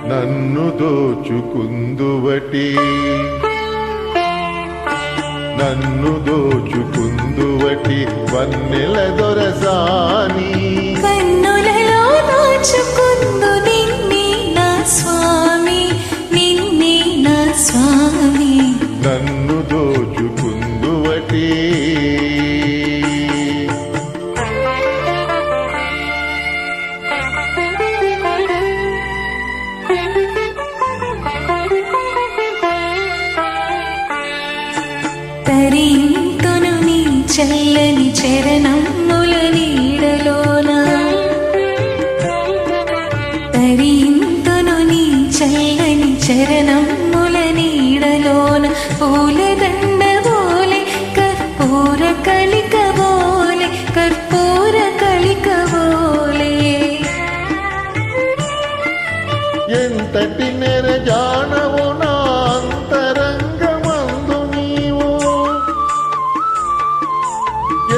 నన్ను దోచుకుందువటి నన్ను దోచుకుందువటి వన్నెల దొరసాని కన్నులలో దాచుకుందు నిన్నే నా స్వామి నిన్నే నా స్వామి నన్ను దోచుకుందువటి తరింతును నీ చల్లని చరణముల నీడలోన తరింతును నీ చల్లని చరణముల నీడలోన పూలదండ బోలే కర్పూర కలిక బోలే కర్పూర కలిక బోలే ఎంతటి నెరజానవు నా అంతరంగమందు నీవు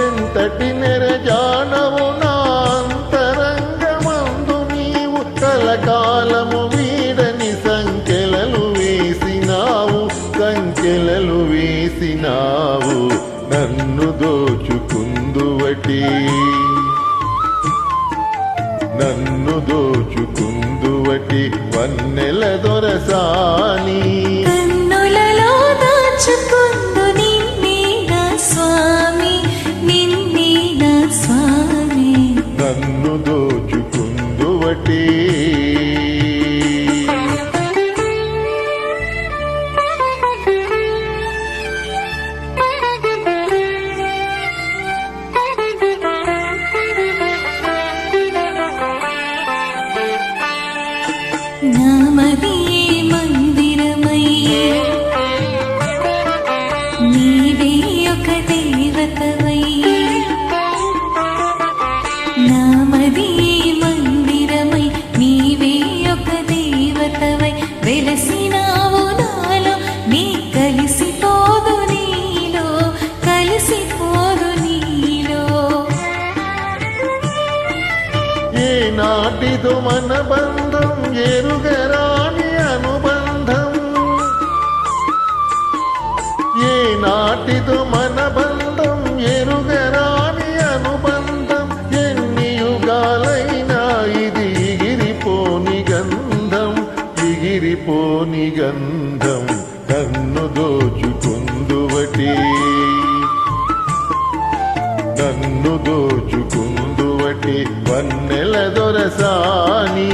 ఎంతటి నెరజానవు నా అంతరంగమందు నీవు కలకాలము వీడని సంకెలలు వేసినావు నన్ను దోచుకుందువటి నన్ను దోచుకుందువటి వన్నెల దొరసాని కన్నులలో దాచుకుందు నిన్నే నా స్వామి నిన్నే నా స్వామి నన్ను దోచుకుందువటి నామది మందిరమయ్యే నీవే ఒక దేవతవయ్యే నామది మందిరమై నీవే ఒక దేవతవై వెలసినావు నాలో నీ కలిసిపోదు నీలో కలిసిపోదు నీలో ఏ నాటిదో మన బంధం ఎరుగరాని అనుబంధం ఏ నాటిదో మన బంధం ఎరుగరాని అనుబంధం ఎన్ని యుగాలైనా ఇది ఎగిరిపోని గంధం నన్ను దోచుకుందువటి నన్ను దోచుకుందువటి వన్నెల దొరసాని